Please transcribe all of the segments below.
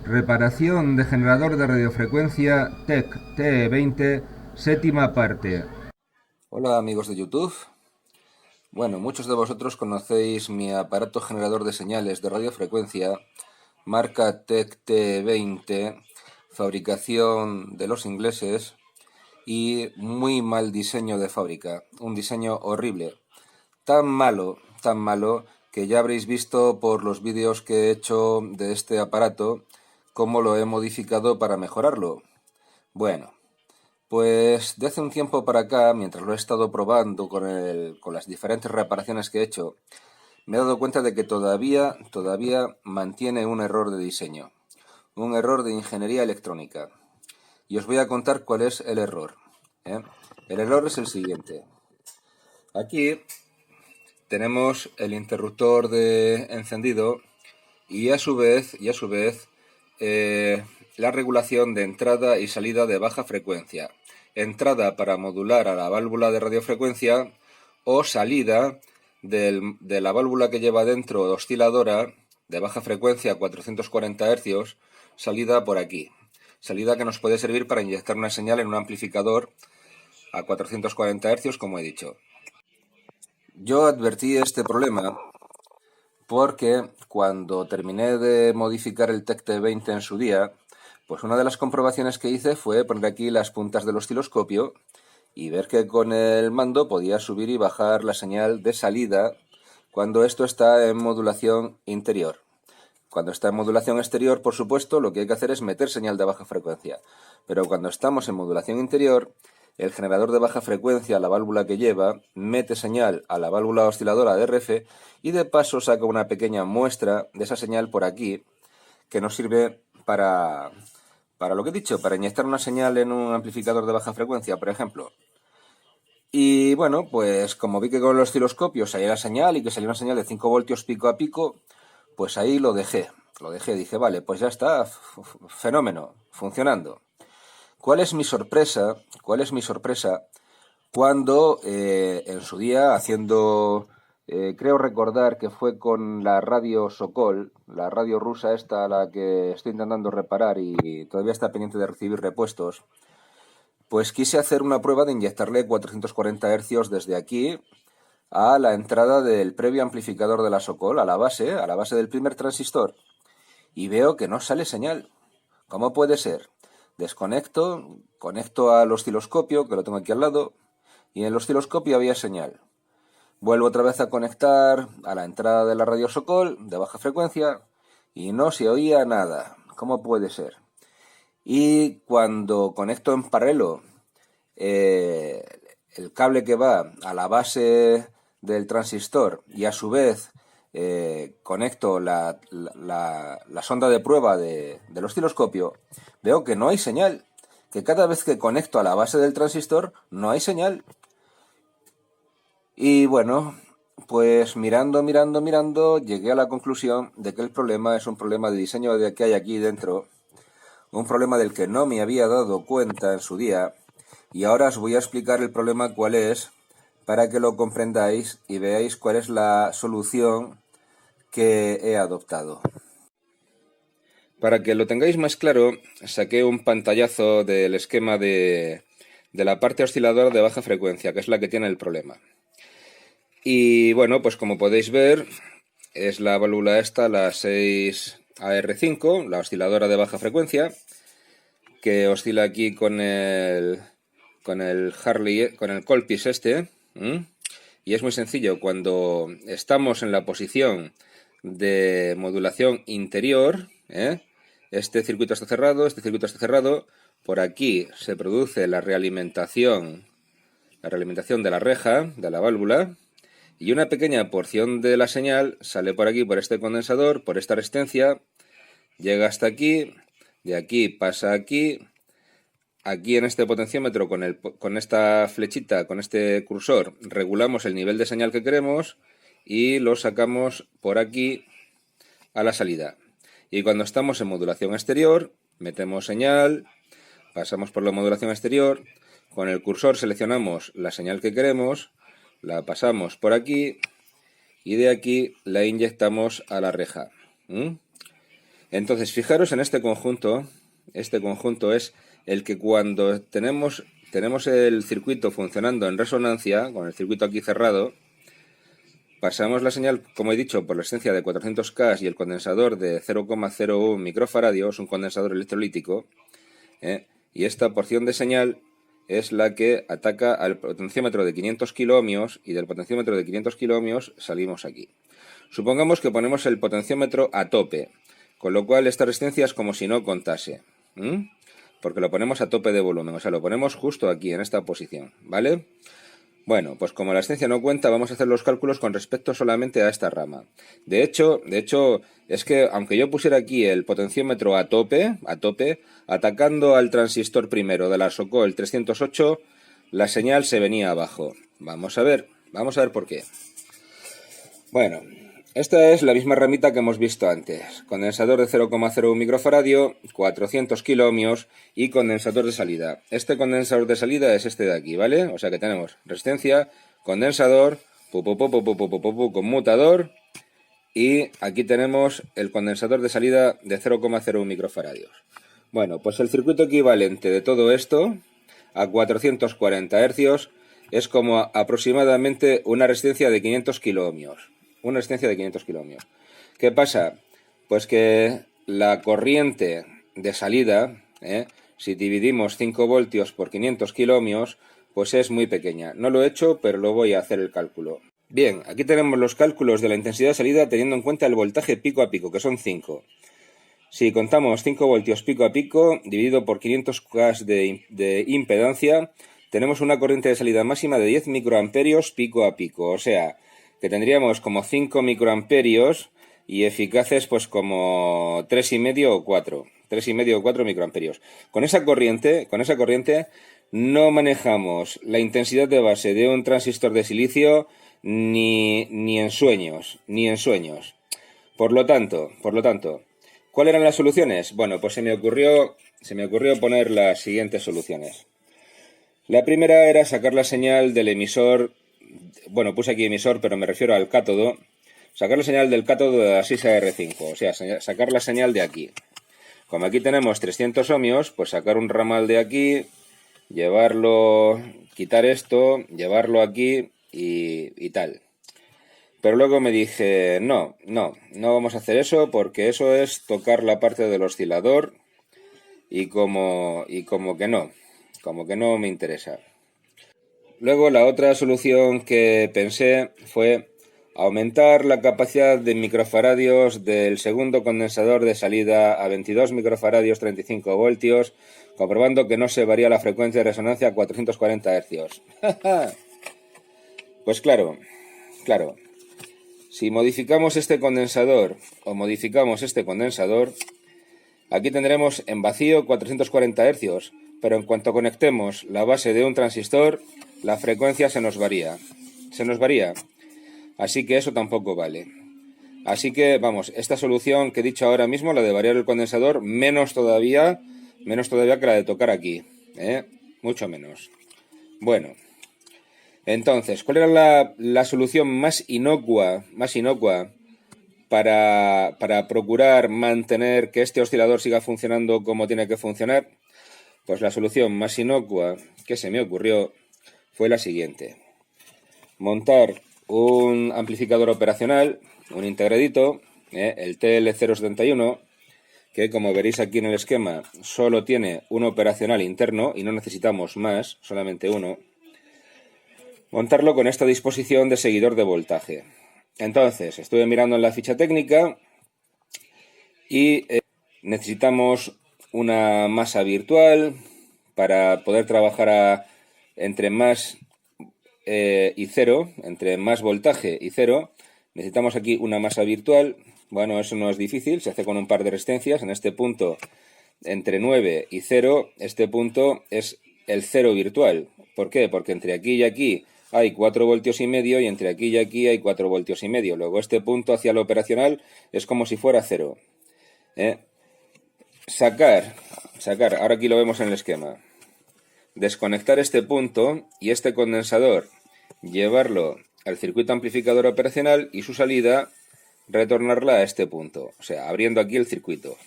Reparación de generador de radiofrecuencia TEC TE20, séptima parte. Hola amigos de YouTube. Bueno, muchos de vosotros conocéis mi aparato generador de señales de radiofrecuencia, marca TEC TE20, fabricación de los ingleses y muy mal diseño de fábrica, un diseño horrible, tan malo que ya habréis visto por los vídeos que he hecho de este aparato cómo lo he modificado para mejorarlo. Bueno, pues de hace un tiempo para acá, mientras lo he estado probando con las diferentes reparaciones que he hecho, me he dado cuenta de que todavía mantiene un error de diseño, un error de ingeniería electrónica. Y os voy a contar cuál es el error, ¿eh? El error es el siguiente. Aquí tenemos el interruptor de encendido y a su vez, la regulación de entrada y salida de baja frecuencia. Entrada para modular a la válvula de radiofrecuencia o salida de la válvula que lleva dentro osciladora de baja frecuencia a 440 Hz, salida por aquí. Salida que nos puede servir para inyectar una señal en un amplificador a 440 Hz, como he dicho. Yo advertí este problema porque cuando terminé de modificar el TEC T20 en su día, pues una de las comprobaciones que hice fue poner aquí las puntas del osciloscopio y ver que con el mando podía subir y bajar la señal de salida cuando esto está en modulación interior. Cuando está en modulación exterior, por supuesto, lo que hay que hacer es meter señal de baja frecuencia. Pero cuando estamos en modulación interior, el generador de baja frecuencia, la válvula que lleva, mete señal a la válvula osciladora de RF y de paso saca una pequeña muestra de esa señal por aquí que nos sirve para lo que he dicho, para inyectar una señal en un amplificador de baja frecuencia, por ejemplo. Y bueno, pues como vi que con el osciloscopio salía la señal y que salía una señal de 5 voltios pico a pico, pues ahí lo dejé, dije, vale, pues ya está, fenómeno, funcionando. ¿Cuál es mi sorpresa? ¿Cuál es mi sorpresa? Cuando en su día, creo recordar que fue con la radio Sokol, la radio rusa esta a la que estoy intentando reparar y todavía está pendiente de recibir repuestos, pues quise hacer una prueba de inyectarle 440 Hz desde aquí a la entrada del previo amplificador de la Sokol, a la base del primer transistor. Y veo que no sale señal. ¿Cómo puede ser? Desconecto, conecto al osciloscopio, que lo tengo aquí al lado, y en el osciloscopio había señal. Vuelvo otra vez a conectar a la entrada de la radio Sokol, de baja frecuencia, y no se oía nada. ¿Cómo puede ser? Y cuando conecto en paralelo eh, el cable que va a la base del transistor y a su vez conecto la sonda de prueba del osciloscopio, veo que no hay señal, que cada vez que conecto a la base del transistor no hay señal. Y bueno, pues mirando, llegué a la conclusión de que el problema es un problema de diseño de que hay aquí dentro, un problema del que no me había dado cuenta en su día, y ahora os voy a explicar el problema cuál es, para que lo comprendáis y veáis cuál es la solución que he adoptado. Para que lo tengáis más claro, saqué un pantallazo del esquema de la parte osciladora de baja frecuencia, que es la que tiene el problema. Y bueno, pues como podéis ver, es la válvula esta, la 6AR5, la osciladora de baja frecuencia, que oscila aquí con el Harley, con el Colpix este. Y es muy sencillo, cuando estamos en la posición de modulación interior, este circuito está cerrado, por aquí se produce la realimentación de la reja, de la válvula, y una pequeña porción de la señal sale por aquí, por este condensador, por esta resistencia, llega hasta aquí, de aquí pasa aquí. Aquí en este potenciómetro, con esta flechita, con este cursor, regulamos el nivel de señal que queremos y lo sacamos por aquí a la salida. Y cuando estamos en modulación exterior, metemos señal, pasamos por la modulación exterior, con el cursor seleccionamos la señal que queremos, la pasamos por aquí y de aquí la inyectamos a la reja. Entonces, fijaros en este conjunto es el que cuando tenemos el circuito funcionando en resonancia, con el circuito aquí cerrado, pasamos la señal, como he dicho, por la resistencia de 400K y el condensador de 0,01 microfaradios, un condensador electrolítico, y esta porción de señal es la que ataca al potenciómetro de 500 kiloohmios y del potenciómetro de 500 kiloohmios salimos aquí. Supongamos que ponemos el potenciómetro a tope, con lo cual esta resistencia es como si no contase, porque lo ponemos a tope de volumen, o sea, lo ponemos justo aquí, en esta posición, ¿vale? Bueno, pues como la resistencia no cuenta, vamos a hacer los cálculos con respecto solamente a esta rama. De hecho, es que aunque yo pusiera aquí el potenciómetro a tope, atacando al transistor primero de la SOCOL 308, la señal se venía abajo. Vamos a ver por qué. Bueno, esta es la misma ramita que hemos visto antes. Condensador de 0,01 microfaradio, 400 kiloohmios y condensador de salida. Este condensador de salida es este de aquí, ¿vale? O sea que tenemos resistencia, condensador, conmutador y aquí tenemos el condensador de salida de 0,01 microfaradios. Bueno, pues el circuito equivalente de todo esto a 440 hercios es como aproximadamente una resistencia de 500 kiloohmios. Una resistencia de 500 kiloohmios. ¿Qué pasa? Pues que la corriente de salida, si dividimos 5 voltios por 500 kiloohmios, pues es muy pequeña. No lo he hecho, pero lo voy a hacer el cálculo. Bien, aquí tenemos los cálculos de la intensidad de salida teniendo en cuenta el voltaje pico a pico, que son 5. Si contamos 5 voltios pico a pico, dividido por 500 K de impedancia, tenemos una corriente de salida máxima de 10 microamperios pico a pico, o sea, que tendríamos como 5 microamperios y eficaces pues como 3,5 o 4. 3,5 o 4 microamperios. Con esa corriente no manejamos la intensidad de base de un transistor de silicio ni en sueños. Por lo tanto, ¿cuáles eran las soluciones? Bueno, pues se me ocurrió poner las siguientes soluciones. La primera era sacar la señal del emisor. Bueno, puse aquí emisor, pero me refiero al cátodo. Sacar la señal del cátodo de la 6AR5, o sea, sacar la señal de aquí. Como aquí tenemos 300 ohmios, pues sacar un ramal de aquí, quitar esto, llevarlo aquí y tal. Pero luego me dije, no vamos a hacer eso porque eso es tocar la parte del oscilador y como que no me interesa. Luego la otra solución que pensé fue aumentar la capacidad de microfaradios del segundo condensador de salida a 22 microfaradios 35 voltios, comprobando que no se varía la frecuencia de resonancia a 440 hercios. Pues claro. Si modificamos este condensador aquí tendremos en vacío 440 hercios, pero en cuanto conectemos la base de un transistor, la frecuencia se nos varía. Así que eso tampoco vale. Así que, vamos, esta solución que he dicho ahora mismo, la de variar el condensador, menos todavía que la de tocar aquí, mucho menos. Bueno, entonces, ¿cuál era la solución más inocua para procurar mantener que este oscilador siga funcionando como tiene que funcionar? Pues la solución más inocua que se me ocurrió fue la siguiente. Montar un amplificador operacional, un integradito, el TL071, que como veréis aquí en el esquema solo tiene un operacional interno y no necesitamos más, solamente uno. Montarlo con esta disposición de seguidor de voltaje. Entonces, estuve mirando en la ficha técnica y necesitamos una masa virtual para poder trabajar entre más y cero, entre más voltaje y cero. Necesitamos aquí una masa virtual. Bueno, eso no es difícil, se hace con un par de resistencias. En este punto, entre 9 y 0, este punto es el cero virtual. ¿Por qué? Porque entre aquí y aquí hay 4 voltios y medio y entre aquí y aquí hay 4 voltios y medio. Luego este punto hacia lo operacional es como si fuera 0. Sacar, ahora aquí lo vemos en el esquema. Desconectar este punto y este condensador, llevarlo al circuito amplificador operacional y su salida retornarla a este punto, o sea, abriendo aquí el circuito.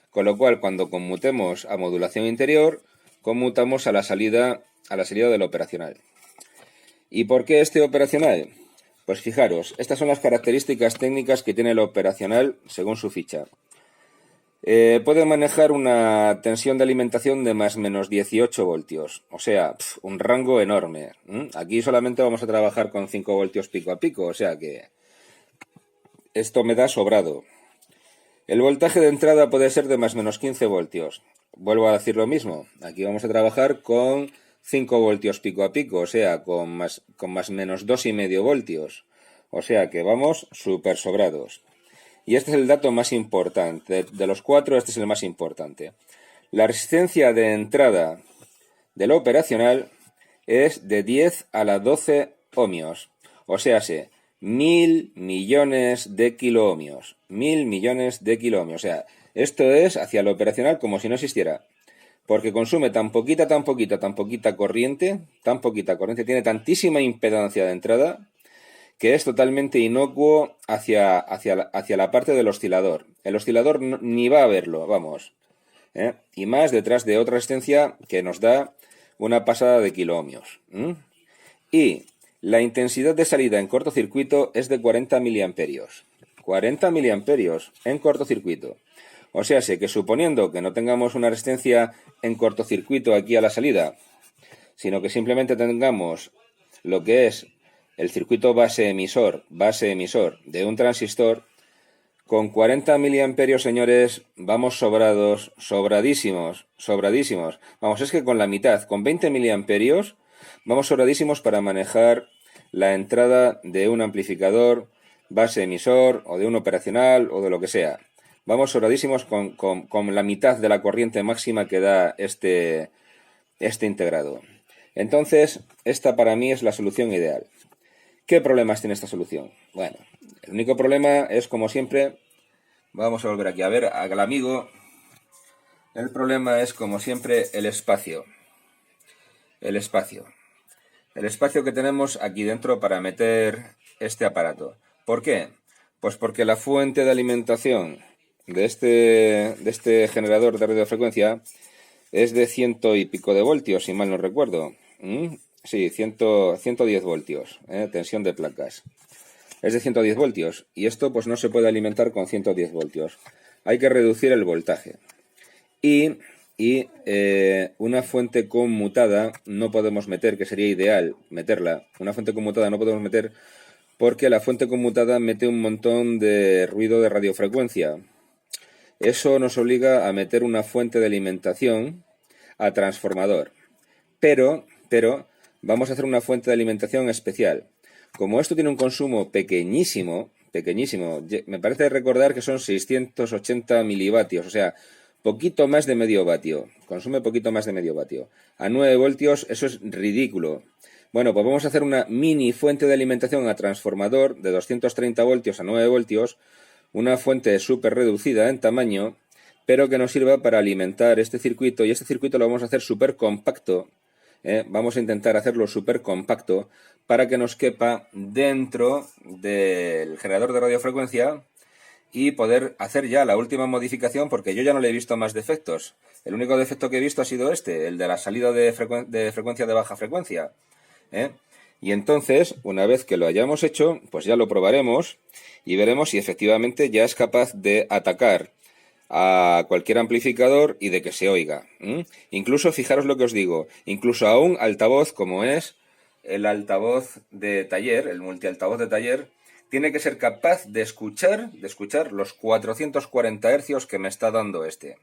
Con lo cual, cuando conmutemos a modulación interior, conmutamos a la salida del operacional. ¿Y por qué este operacional? Pues fijaros, estas son las características técnicas que tiene el operacional según su ficha. Puede manejar una tensión de alimentación de más o menos 18 voltios, o sea, un rango enorme. Aquí solamente vamos a trabajar con 5 voltios pico a pico, o sea que esto me da sobrado. El voltaje de entrada puede ser de más o menos 15 voltios. Vuelvo a decir lo mismo, aquí vamos a trabajar con 5 voltios pico a pico, o sea, con más o menos 2,5 voltios. O sea que vamos súper sobrados. Y este es el dato más importante. De los 4, este es el más importante. La resistencia de entrada del operacional es de 10 a la 12 ohmios. O sea, 1000 millones de kiloohmios. 1000 millones de kiloohmios. O sea, esto es hacia el operacional como si no existiera. Porque consume tan poquita corriente, tiene tantísima impedancia de entrada, que es totalmente inocuo hacia la parte del oscilador. El oscilador ni va a verlo, vamos. Y más detrás de otra resistencia que nos da una pasada de kiloohmios. Y la intensidad de salida en cortocircuito es de 40 miliamperios. 40 miliamperios en cortocircuito. O sea, que suponiendo que no tengamos una resistencia en cortocircuito aquí a la salida, sino que simplemente tengamos lo que es el circuito base-emisor de un transistor, con 40 miliamperios, señores, vamos sobrados, sobradísimos. Vamos, es que con la mitad, con 20 miliamperios, vamos sobradísimos para manejar la entrada de un amplificador base-emisor o de un operacional o de lo que sea. Vamos sobradísimos con la mitad de la corriente máxima que da este integrado. Entonces, esta para mí es la solución ideal. ¿Qué problemas tiene esta solución? Bueno, el único problema es, como siempre, vamos a volver aquí a ver al amigo. El problema es, como siempre, el espacio. El espacio que tenemos aquí dentro para meter este aparato. ¿Por qué? Pues porque la fuente de alimentación de este generador de radiofrecuencia es de 100 y pico de voltios, si mal no recuerdo. Sí, 110 voltios, tensión de placas. Es de 110 voltios y esto pues no se puede alimentar con 110 voltios. Hay que reducir el voltaje. Y una fuente conmutada no podemos meter, que sería ideal meterla. Una fuente conmutada no podemos meter porque la fuente conmutada mete un montón de ruido de radiofrecuencia. Eso nos obliga a meter una fuente de alimentación a transformador. Pero vamos a hacer una fuente de alimentación especial. Como esto tiene un consumo pequeñísimo, me parece recordar que son 680 milivatios, o sea, poquito más de medio vatio. Consume poquito más de medio vatio. A 9 voltios eso es ridículo. Bueno, pues vamos a hacer una mini fuente de alimentación a transformador de 230 voltios a 9 voltios, una fuente súper reducida en tamaño, pero que nos sirva para alimentar este circuito, y este circuito lo vamos a hacer súper compacto. Vamos a intentar hacerlo súper compacto para que nos quepa dentro del generador de radiofrecuencia y poder hacer ya la última modificación, porque yo ya no le he visto más defectos. El único defecto que he visto ha sido el de la salida de frecuencia de baja frecuencia. Y entonces, una vez que lo hayamos hecho, pues ya lo probaremos y veremos si efectivamente ya es capaz de atacar a cualquier amplificador y de que se oiga. Incluso, fijaros lo que os digo, incluso a un altavoz como es el altavoz de taller, el multialtavoz de taller, tiene que ser capaz de escuchar los 440 hercios que me está dando este.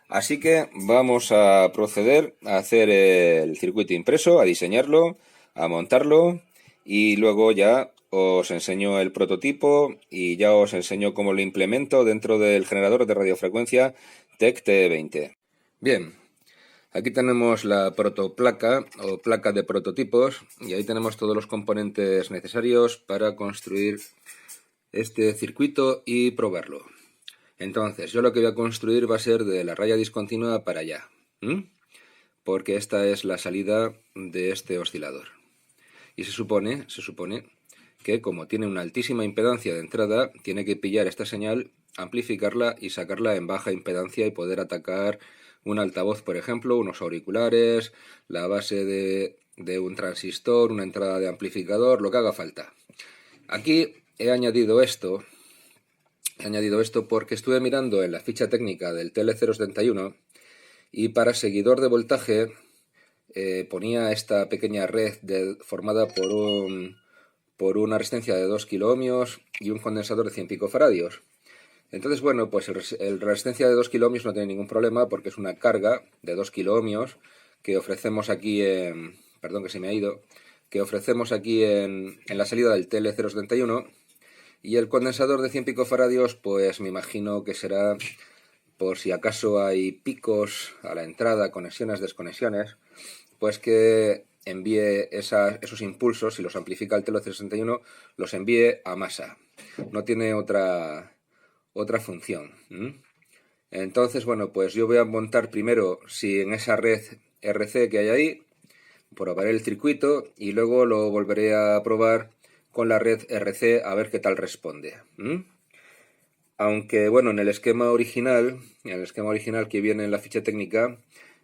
Así que vamos a proceder a hacer el circuito impreso, a diseñarlo, a montarlo y luego ya os enseño el prototipo y ya os enseño cómo lo implemento dentro del generador de radiofrecuencia TEC TE20. Bien, aquí tenemos la protoplaca o placa de prototipos y ahí tenemos todos los componentes necesarios para construir este circuito y probarlo. Entonces, yo lo que voy a construir va a ser de la raya discontinua para allá, porque esta es la salida de este oscilador. Y se supone que como tiene una altísima impedancia de entrada, tiene que pillar esta señal, amplificarla y sacarla en baja impedancia y poder atacar un altavoz, por ejemplo, unos auriculares, la base de un transistor, una entrada de amplificador, lo que haga falta. Aquí he añadido esto porque estuve mirando en la ficha técnica del TL071 y para seguidor de voltaje ponía esta pequeña red formada por una resistencia de 2 kiloohmios y un condensador de 100 picofaradios. Entonces, bueno, pues el resistencia de 2 kiloohmios no tiene ningún problema porque es una carga de 2 kiloohmios que ofrecemos aquí en... Perdón que se me ha ido. Que ofrecemos aquí en la salida del TL071. Y el condensador de 100 picofaradios, pues me imagino que será por si acaso hay picos a la entrada, conexiones, desconexiones, pues que envíe esos impulsos, si los amplifica el TL071, los envíe a masa. No tiene otra función. Entonces, bueno, pues yo voy a montar primero, si en esa red RC que hay ahí, probaré el circuito y luego lo volveré a probar con la red RC a ver qué tal responde. Aunque, bueno, en el esquema original que viene en la ficha técnica,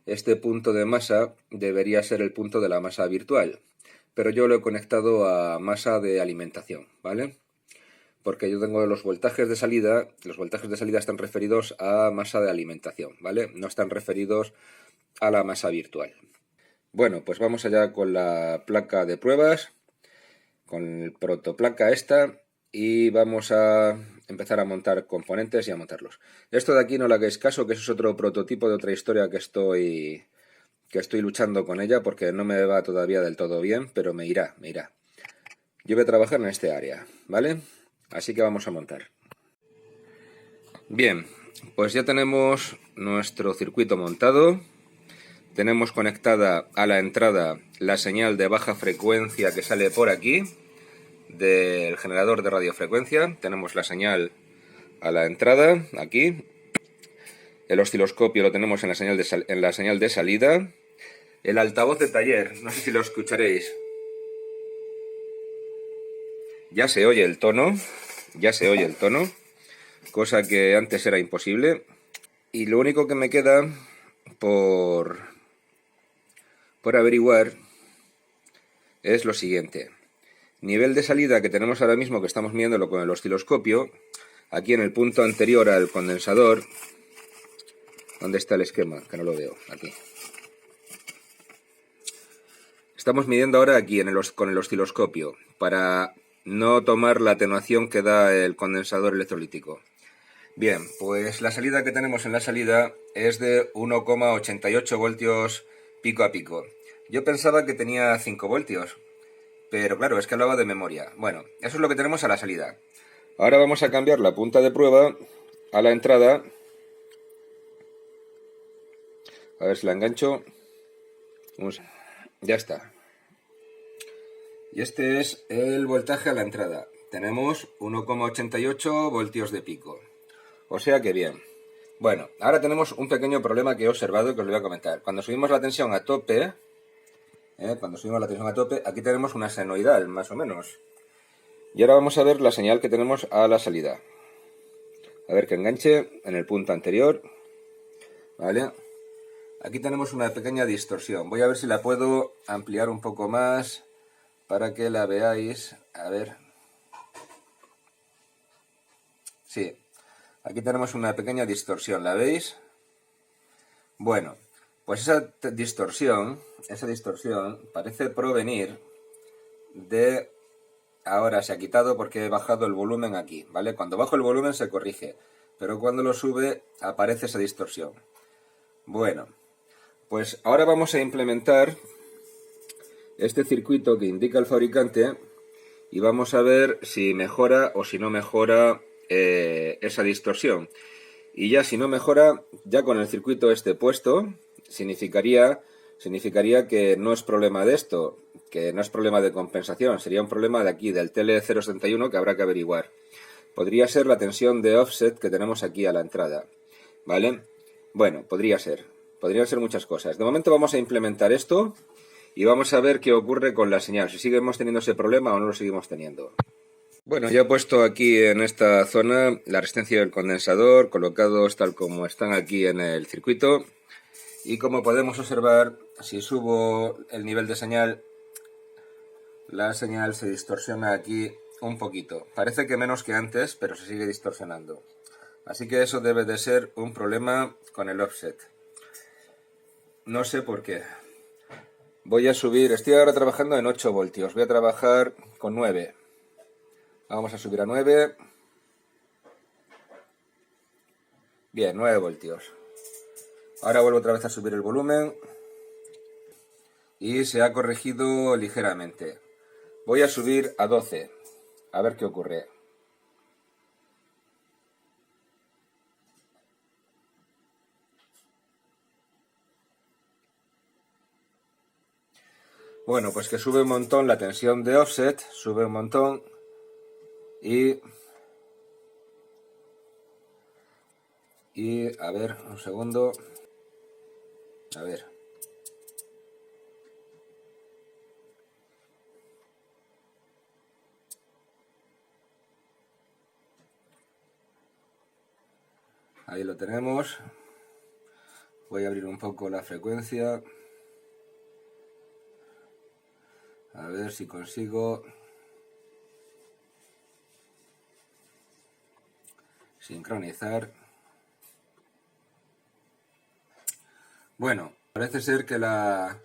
este punto de masa debería ser el punto de la masa virtual, pero yo lo he conectado a masa de alimentación, ¿vale? Porque yo tengo los voltajes de salida están referidos a masa de alimentación, ¿vale? No están referidos a la masa virtual. Bueno, pues vamos allá con la placa de pruebas, con el protoplaca esta, y vamos a empezar a montar componentes y a montarlos. Esto de aquí no le hagáis caso, que eso es otro prototipo de otra historia que estoy luchando con ella porque no me va todavía del todo bien, pero me irá. Yo voy a trabajar en este área, ¿vale? Así que vamos a montar. Bien, pues ya tenemos nuestro circuito montado. Tenemos conectada a la entrada la señal de baja frecuencia que sale por aquí del generador de radiofrecuencia. Tenemos la señal a la entrada, aquí. El osciloscopio lo tenemos en la señal de salida. El altavoz de taller, no sé si lo escucharéis. Ya se oye el tono, cosa que antes era imposible. Y lo único que me queda por averiguar es lo siguiente. Nivel de salida que tenemos ahora mismo, que estamos midiéndolo con el osciloscopio, aquí en el punto anterior al condensador. ¿Dónde está el esquema? Que no lo veo, aquí. Estamos midiendo ahora aquí con el osciloscopio, para no tomar la atenuación que da el condensador electrolítico. Bien, pues la salida que tenemos en la salida es de 1,88 voltios pico a pico. Yo pensaba que tenía 5 voltios, pero claro, es que hablaba de memoria. Bueno, eso es lo que tenemos a la salida. Ahora vamos a cambiar la punta de prueba a la entrada. A ver si la engancho. Ya está. Y este es el voltaje a la entrada. Tenemos 1,88 voltios de pico. O sea que bien. Bueno, ahora tenemos un pequeño problema que he observado y que os lo voy a comentar. Cuando subimos la tensión a tope, aquí tenemos una senoidal, más o menos. Y ahora vamos a ver la señal que tenemos a la salida. A ver que enganche en el punto anterior. ¿Vale? Aquí tenemos una pequeña distorsión. Voy a ver si la puedo ampliar un poco más para que la veáis. A ver. Sí. Aquí tenemos una pequeña distorsión, ¿la veis? Bueno, pues esa distorsión parece provenir de... Ahora se ha quitado porque he bajado el volumen aquí, ¿vale? Cuando bajo el volumen se corrige, pero cuando lo sube aparece esa distorsión. Bueno, pues ahora vamos a implementar este circuito que indica el fabricante y vamos a ver si mejora o si no mejora esa distorsión. Y ya si no mejora, ya con el circuito este puesto, significaría que no es problema de esto, que no es problema de compensación, sería un problema de aquí, del TL071, que habrá que averiguar. Podría ser la tensión de offset que tenemos aquí a la entrada, ¿vale? Bueno, podrían ser muchas cosas. De momento vamos a implementar esto y vamos a ver qué ocurre con la señal, si seguimos teniendo ese problema o no lo seguimos teniendo. Bueno, ya he puesto aquí en esta zona la resistencia del condensador, colocados tal como están aquí en el circuito. Y como podemos observar, si subo el nivel de señal, la señal se distorsiona aquí un poquito. Parece que menos que antes, pero se sigue distorsionando. Así que eso debe de ser un problema con el offset. No sé por qué. Voy a subir, estoy ahora trabajando en 8 voltios, voy a trabajar con 9. Vamos a subir a 9. Bien, 9 voltios. Ahora vuelvo otra vez a subir el volumen. Y se ha corregido ligeramente. Voy a subir a 12. A ver qué ocurre. Bueno, pues que sube un montón la tensión de offset, sube un montón y a ver, un segundo, a ver. Ahí lo tenemos. Voy a abrir un poco la frecuencia. A ver si consigo sincronizar. Bueno, parece ser que la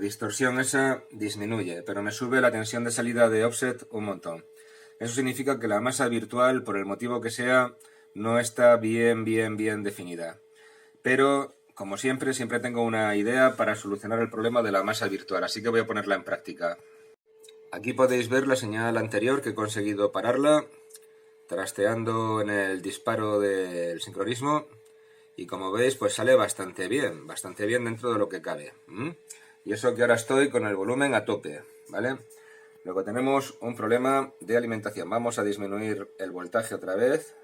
distorsión esa disminuye, pero me sube la tensión de salida de offset un montón. Eso significa que la masa virtual, por el motivo que sea, no está bien definida. Pero, como siempre tengo una idea para solucionar el problema de la masa virtual, así que voy a ponerla en práctica. Aquí podéis ver la señal anterior que he conseguido pararla, trasteando en el disparo del sincronismo, y como veis pues sale bastante bien dentro de lo que cabe. Y eso que ahora estoy con el volumen a tope, ¿vale? Luego tenemos un problema de alimentación. Vamos a disminuir el voltaje otra vez.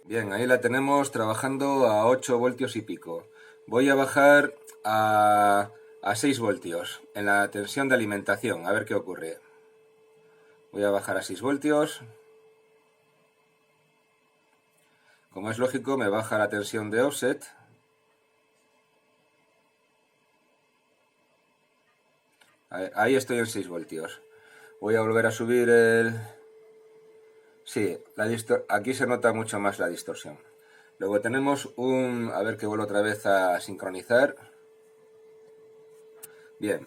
Bien, ahí la tenemos trabajando a 8 voltios y pico. Voy a bajar a 6 voltios en la tensión de alimentación, a ver qué ocurre. Voy a bajar a 6 voltios. Como es lógico, me baja la tensión de offset. Ahí estoy en 6 voltios. Voy a volver a subir el... Sí, aquí se nota mucho más la distorsión. Luego tenemos un... A ver que vuelvo otra vez a sincronizar. Bien,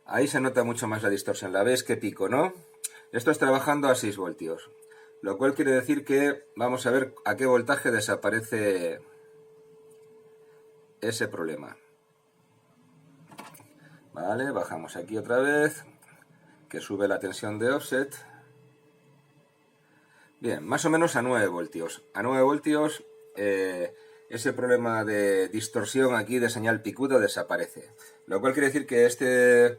ahí se nota mucho más la distorsión. La ves que pico, ¿no? Esto es trabajando a 6 voltios. Lo cual quiere decir que vamos a ver a qué voltaje desaparece ese problema. Vale, bajamos aquí otra vez, que sube la tensión de offset. Bien, más o menos a 9 voltios. A 9 voltios ese problema de distorsión aquí de señal picuda desaparece. Lo cual quiere decir que este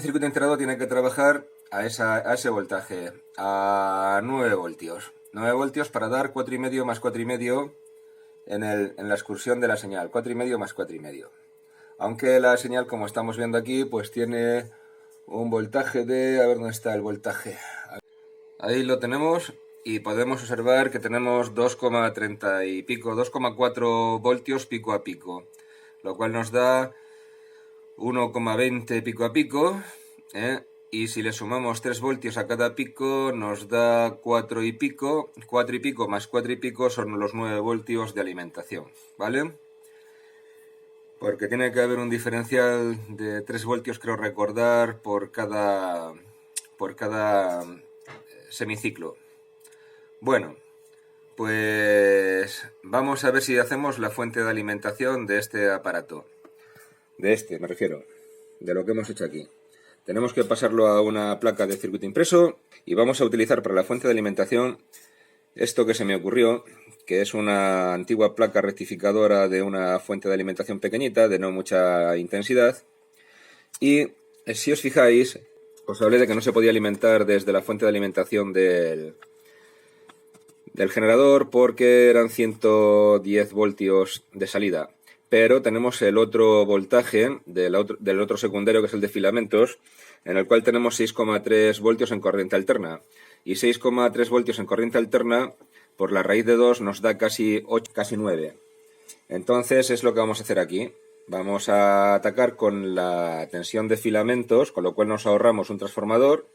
circuito integrado tiene que trabajar a ese voltaje, a 9 voltios. 9 voltios para dar 4,5 más 4,5 en la excursión de la señal. 4,5 más 4,5. Aunque la señal, como estamos viendo aquí, pues tiene un voltaje de... A ver dónde está el voltaje. Ahí lo tenemos y podemos observar que tenemos 2,30 y pico, 2,4 voltios pico a pico. Lo cual nos da 1,20 pico a pico, y si le sumamos 3 voltios a cada pico nos da 4 y pico más 4 y pico son los 9 voltios de alimentación, ¿vale? Porque tiene que haber un diferencial de 3 voltios, creo recordar, por cada semiciclo. Bueno, pues vamos a ver si hacemos la fuente de alimentación de este aparato. Me refiero, de lo que hemos hecho aquí. Tenemos que pasarlo a una placa de circuito impreso y vamos a utilizar para la fuente de alimentación esto que se me ocurrió, que es una antigua placa rectificadora de una fuente de alimentación pequeñita, de no mucha intensidad. Y si os fijáis, os hablé de que no se podía alimentar desde la fuente de alimentación del generador porque eran 110 voltios de salida. pero tenemos el otro voltaje del otro secundario, que es el de filamentos, en el cual tenemos 6,3 voltios en corriente alterna. Y 6,3 voltios en corriente alterna, por la raíz de 2 nos da casi 8, casi 9. Entonces es lo que vamos a hacer aquí. Vamos a atacar con la tensión de filamentos, con lo cual nos ahorramos un transformador.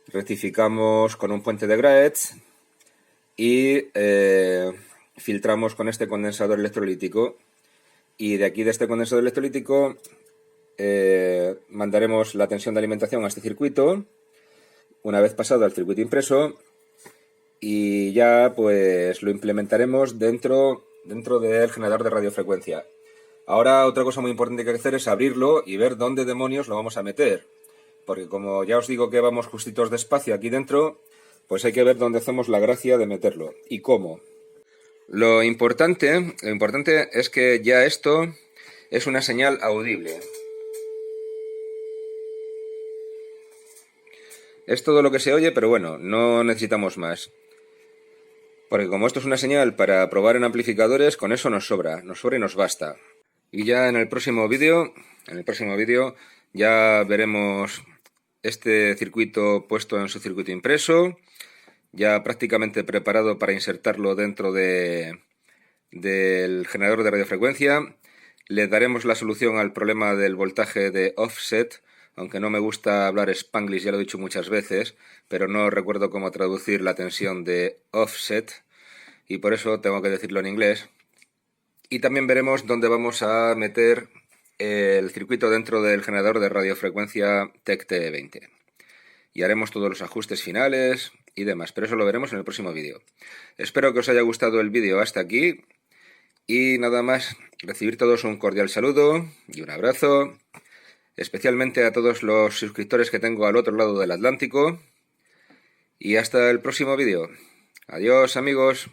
Rectificamos con un puente de Graetz y filtramos con este condensador electrolítico. Y de aquí, de este condensador electrolítico, mandaremos la tensión de alimentación a este circuito, una vez pasado al circuito impreso, y ya pues lo implementaremos dentro del generador de radiofrecuencia. Ahora otra cosa muy importante que hay que hacer es abrirlo y ver dónde demonios lo vamos a meter, porque como ya os digo que vamos justitos de espacio aquí dentro, pues hay que ver dónde hacemos la gracia de meterlo y cómo. Lo importante es que ya esto es una señal audible. Es todo lo que se oye, pero bueno, no necesitamos más. Porque como esto es una señal para probar en amplificadores, con eso nos sobra y nos basta. Y ya en el próximo vídeo ya veremos este circuito puesto en su circuito impreso, ya prácticamente preparado para insertarlo dentro del generador de radiofrecuencia. Le daremos la solución al problema del voltaje de offset, aunque no me gusta hablar spanglish, ya lo he dicho muchas veces, pero no recuerdo cómo traducir la tensión de offset, y por eso tengo que decirlo en inglés. Y también veremos dónde vamos a meter el circuito dentro del generador de radiofrecuencia TEC TE20. Y haremos todos los ajustes finales y demás, pero eso lo veremos en el próximo vídeo. Espero que os haya gustado el vídeo hasta aquí. Y nada más, recibir todos un cordial saludo y un abrazo, especialmente a todos los suscriptores que tengo al otro lado del Atlántico. Y hasta el próximo vídeo. Adiós, amigos.